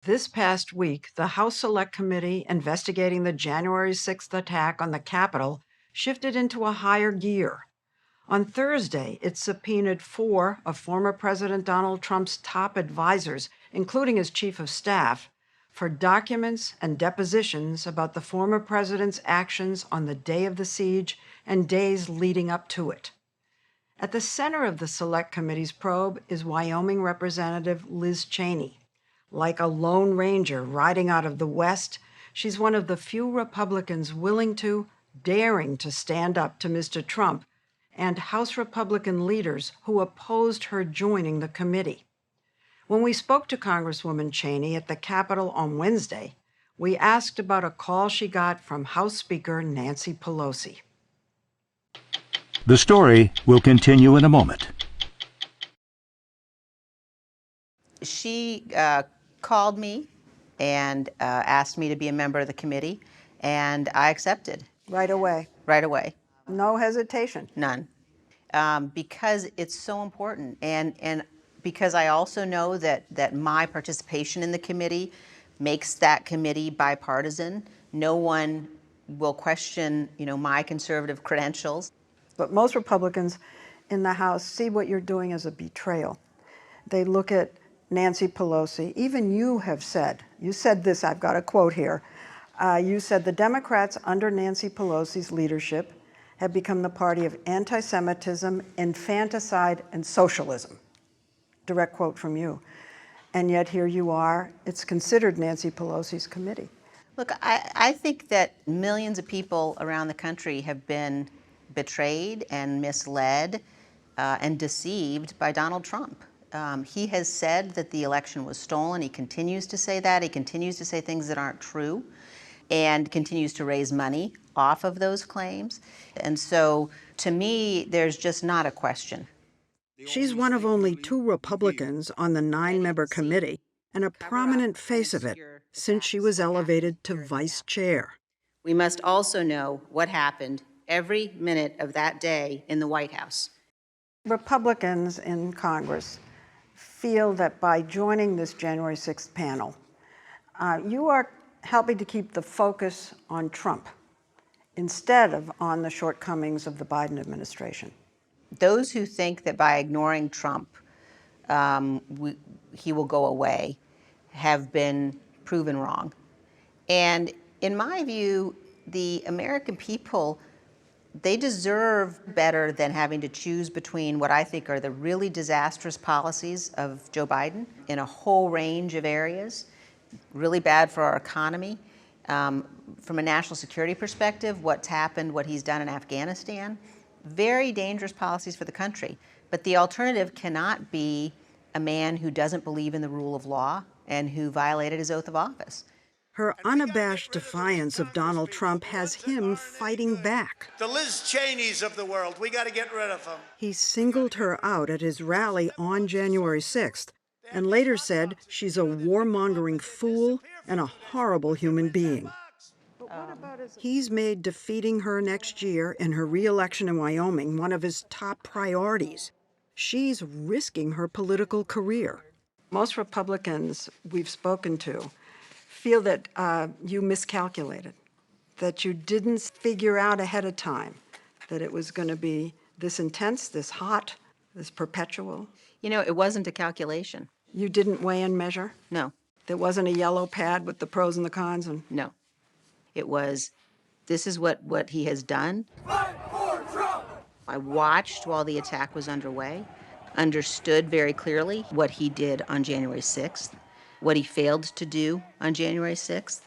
This past week, the House Select Committee investigating the January 6th attack on the Capitol shifted into a higher gear. On Thursday, it subpoenaed 4 of former President Donald Trump's top advisors, including his chief of staff, for documents and depositions about the former president's actions on the day of the siege and days leading up to it. At the center of the Select Committee's probe is Wyoming Representative Liz Cheney. Like a lone ranger riding out of the West, she's one of the few Republicans willing to, daring to stand up to Mr. Trump and House Republican leaders who opposed her joining the committee. When we spoke to Congresswoman Cheney at the Capitol on Wednesday, we asked about a call she got from House Speaker Nancy Pelosi. The story will continue in a moment. She called me and asked me to be a member of the committee, and I accepted. Right away. Right away. No hesitation. None. Because it's so important, and because I also know that my participation in the committee makes that committee bipartisan. No one will question, my conservative credentials. But most Republicans in the House see what you're doing as a betrayal. They look at Nancy Pelosi. Even you have said, you said this, I've got a quote here. You said the Democrats under Nancy Pelosi's leadership have become the party of anti-Semitism, infanticide, and socialism. Direct quote from you. And yet here you are. It's considered Nancy Pelosi's committee. Look, I think that millions of people around the country have been betrayed and misled and deceived by Donald Trump. He has said that the election was stolen. He continues to say that. He continues to say things that aren't true and continues to raise money off of those claims. And so, to me, there's just not a question. She's one of only 2 Republicans on the 9-member committee and a prominent face of it since she was elevated to vice chair. We must also know what happened every minute of that day in the White House. Republicans in Congress feel that by joining this January 6th panel, you are helping to keep the focus on Trump instead of on the shortcomings of the Biden administration. Those who think that by ignoring Trump, he will go away have been proven wrong. And in my view, the American people, they deserve better than having to choose between what I think are the really disastrous policies of Joe Biden in a whole range of areas, really bad for our economy. From a national security perspective, what's happened, what he's done in Afghanistan, very dangerous policies for the country. But the alternative cannot be a man who doesn't believe in the rule of law and who violated his oath of office. Her unabashed defiance of Donald Trump has him fighting back. The Liz Cheneys of the world, we got to get rid of them. He singled her out at his rally on January 6th and later said she's a warmongering fool and a horrible human being. He's made defeating her next year in her re-election in Wyoming one of his top priorities. She's risking her political career. Most Republicans we've spoken to feel that you miscalculated, that you didn't figure out ahead of time that it was going to be this intense, this hot, this perpetual. It wasn't a calculation. You didn't weigh and measure? No. There wasn't a yellow pad with the pros and the cons? No. It was, this is what he has done. Fight for Trump! I watched while the attack was underway, understood very clearly what he did on January 6th, what he failed to do on January 6th.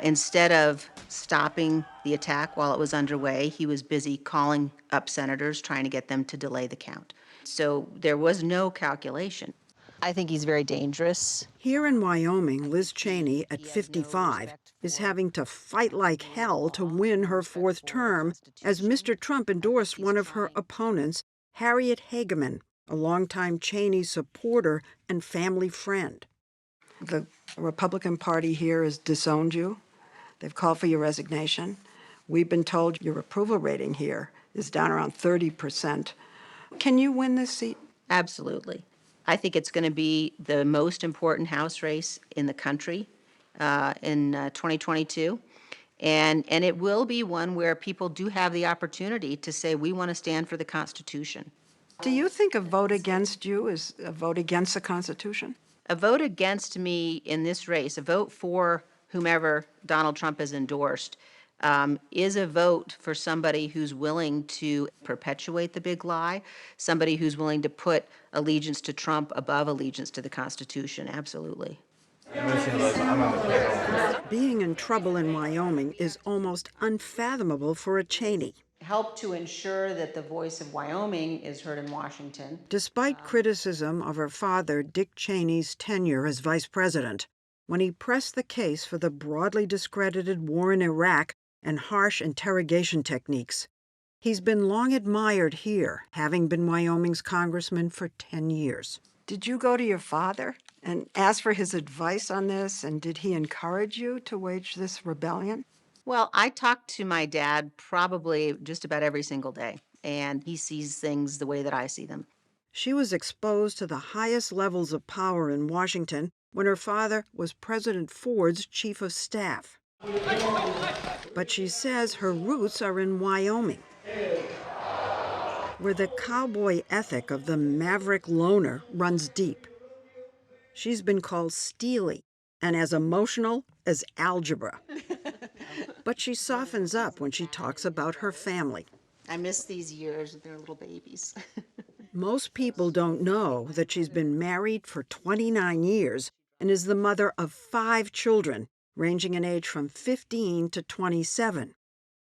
Instead of stopping the attack while it was underway, he was busy calling up senators, trying to get them to delay the count. So there was no calculation. I think he's very dangerous. Here in Wyoming, Liz Cheney, at 55, is having to fight like hell to win her 4th term as Mr. Trump endorsed one of her opponents, Harriet Hageman, a longtime Cheney supporter and family friend. The Republican Party here has disowned you. They've called for your resignation. We've been told your approval rating here is down around 30%. Can you win this seat? Absolutely. I think it's going to be the most important House race in the country in 2022. And it will be one where people do have the opportunity to say, we want to stand for the Constitution. Do you think a vote against you is a vote against the Constitution? A vote against me in this race, a vote for whomever Donald Trump has endorsed, is a vote for somebody who's willing to perpetuate the big lie, somebody who's willing to put allegiance to Trump above allegiance to the Constitution. Absolutely. Being in trouble in Wyoming is almost unfathomable for a Cheney. Help to ensure that the voice of Wyoming is heard in Washington. Despite criticism of her father, Dick Cheney's tenure as vice president, when he pressed the case for the broadly discredited war in Iraq and harsh interrogation techniques, he's been long admired here, having been Wyoming's congressman for 10 years. Did you go to your father and ask for his advice on this, and did he encourage you to wage this rebellion? Well, I talk to my dad probably just about every single day, and he sees things the way that I see them. She was exposed to the highest levels of power in Washington when her father was President Ford's chief of staff. But she says her roots are in Wyoming, where the cowboy ethic of the maverick loner runs deep. She's been called steely and as emotional as algebra. But she softens up when she talks about her family. I miss these years. They're little babies. Most people don't know that she's been married for 29 years and is the mother of 5 children, ranging in age from 15 to 27.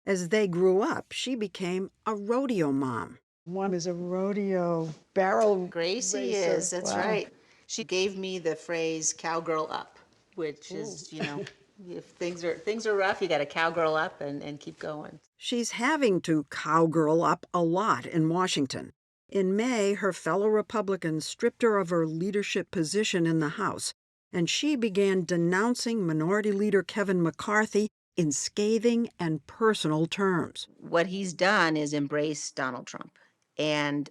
As they grew up, she became a rodeo mom. One is a rodeo barrel Gracie racer. is, that's Wow. right. She gave me the phrase cowgirl up, which is, if things are rough, you got to cowgirl up and keep going. She's having to cowgirl up a lot in Washington. In May, her fellow Republicans stripped her of her leadership position in the House, and she began denouncing Minority Leader Kevin McCarthy in scathing and personal terms. What he's done is embrace Donald Trump. And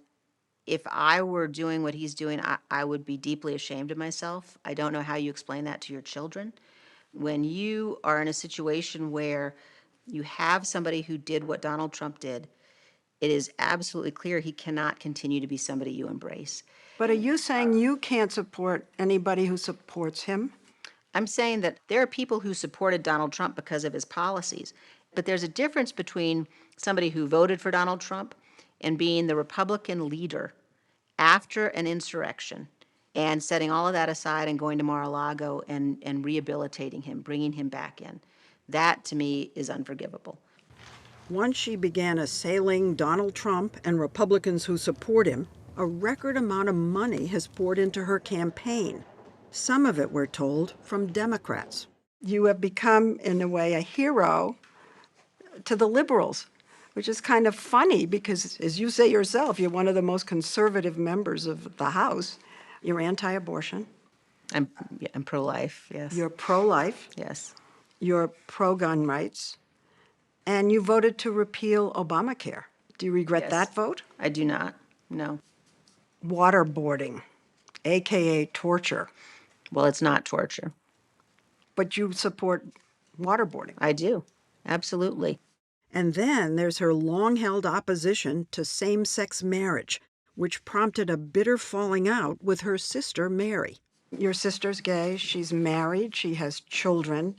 if I were doing what he's doing, I would be deeply ashamed of myself. I don't know how you explain that to your children. When you are in a situation where you have somebody who did what Donald Trump did, it is absolutely clear he cannot continue to be somebody you embrace. But are you saying you can't support anybody who supports him? I'm saying that there are people who supported Donald Trump because of his policies, but there's a difference between somebody who voted for Donald Trump and being the Republican leader after an insurrection and setting all of that aside and going to Mar-a-Lago and rehabilitating him, bringing him back in. That, to me, is unforgivable. Once she began assailing Donald Trump and Republicans who support him, a record amount of money has poured into her campaign. Some of it, we're told, from Democrats. You have become, in a way, a hero to the liberals, which is kind of funny because, as you say yourself, you're one of the most conservative members of the House. You're anti-abortion. I'm pro-life, yes. You're pro-life. Yes. You're pro-gun rights. And you voted to repeal Obamacare. Do you regret Yes. that vote? I do not, no. Waterboarding, AKA torture. Well, it's not torture. But you support waterboarding. I do, absolutely. And then there's her long-held opposition to same-sex marriage, which prompted a bitter falling out with her sister, Mary. Your sister's gay, she's married, she has children,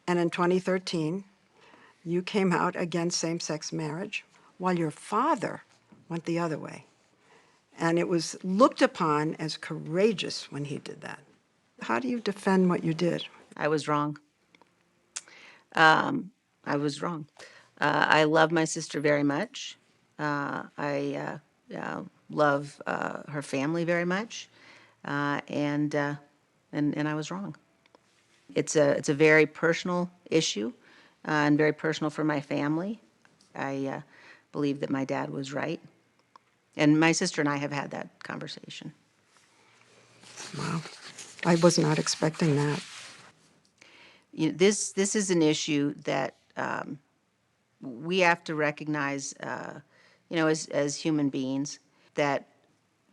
and in 2013, you came out against same-sex marriage, while your father went the other way. And it was looked upon as courageous when he did that. How do you defend what you did? I was wrong. I was wrong. I love my sister very much. I love her family very much, and I was wrong. It's a very personal issue, and very personal for my family. I believe that my dad was right, and my sister and I have had that conversation. Wow, I was not expecting that. This is an issue that we have to recognize, as human beings, that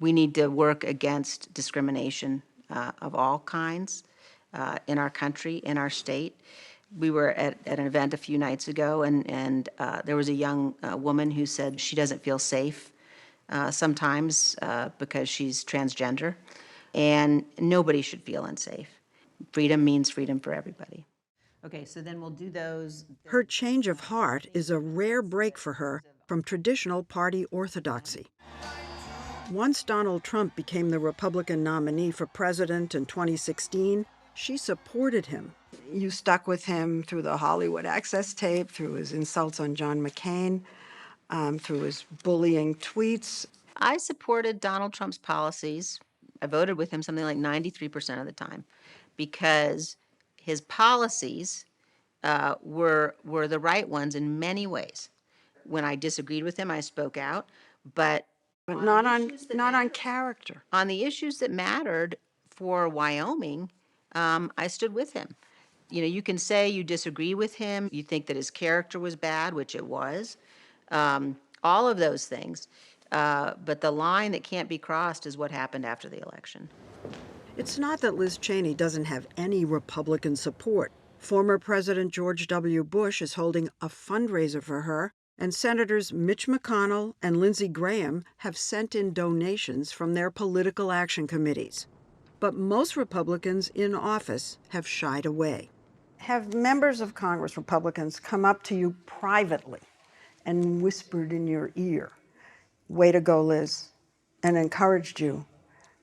We need to work against discrimination of all kinds in our country, in our state. We were at an event a few nights ago, and there was a young woman who said she doesn't feel safe sometimes because she's transgender, and nobody should feel unsafe. Freedom means freedom for everybody. Okay, so then we'll do those. Her change of heart is a rare break for her from traditional party orthodoxy. Once Donald Trump became the Republican nominee for president in 2016, she supported him. You stuck with him through the Hollywood Access tape, through his insults on John McCain, through his bullying tweets. I supported Donald Trump's policies. I voted with him something like 93% of the time because his policies were the right ones in many ways. When I disagreed with him, I spoke out, but Not on character. on the issues that mattered for Wyoming, I stood with him. You know, you can say you disagree with him, you think that his character was bad, which it was, all of those things. But the line that can't be crossed is what happened after the election. It's not that Liz Cheney doesn't have any Republican support. Former President George W. Bush is holding a fundraiser for her, and Senators Mitch McConnell and Lindsey Graham have sent in donations from their political action committees. But most Republicans in office have shied away. Have members of Congress, Republicans, come up to you privately and whispered in your ear, "Way to go, Liz," and encouraged you,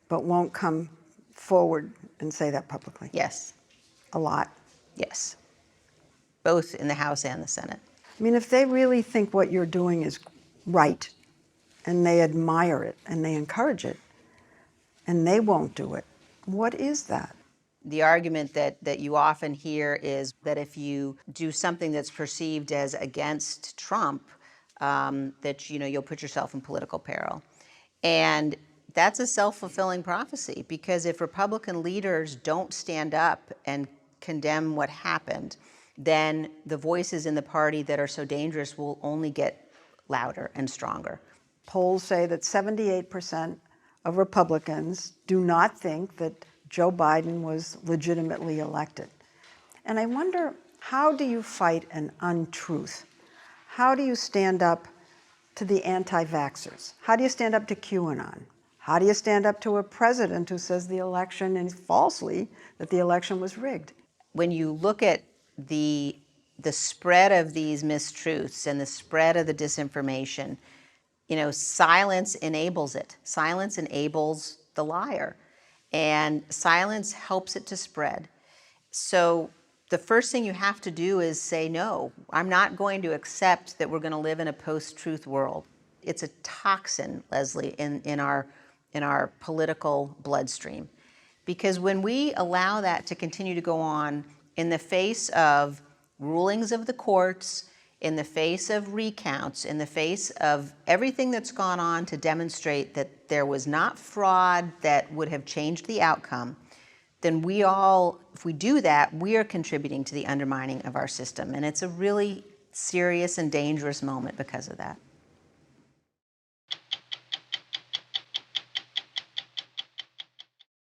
but won't come forward and say that publicly? Yes, A lot. yes, both in the House and the Senate. I mean, if they really think what you're doing is right, and they admire it, and they encourage it, and they won't do it, what is that? The argument that you often hear is that if you do something that's perceived as against Trump, that you'll put yourself in political peril. And that's a self-fulfilling prophecy, because if Republican leaders don't stand up and condemn what happened, then the voices in the party that are so dangerous will only get louder and stronger. Polls say that 78% of Republicans do not think that Joe Biden was legitimately elected. And I wonder, how do you fight an untruth? How do you stand up to the anti-vaxxers? How do you stand up to QAnon? How do you stand up to a president who says the election, and falsely, that the election was rigged? When you look at the spread of these mistruths and the spread of the disinformation, silence enables it. Silence enables the liar, and silence helps it to spread. So the first thing you have to do is say, no, I'm not going to accept that we're going to live in a post-truth world. It's a toxin, Lesley, in our political bloodstream. Because when we allow that to continue to go on in the face of rulings of the courts, in the face of recounts, in the face of everything that's gone on to demonstrate that there was not fraud that would have changed the outcome, then if we do that, we are contributing to the undermining of our system. And it's a really serious and dangerous moment because of that.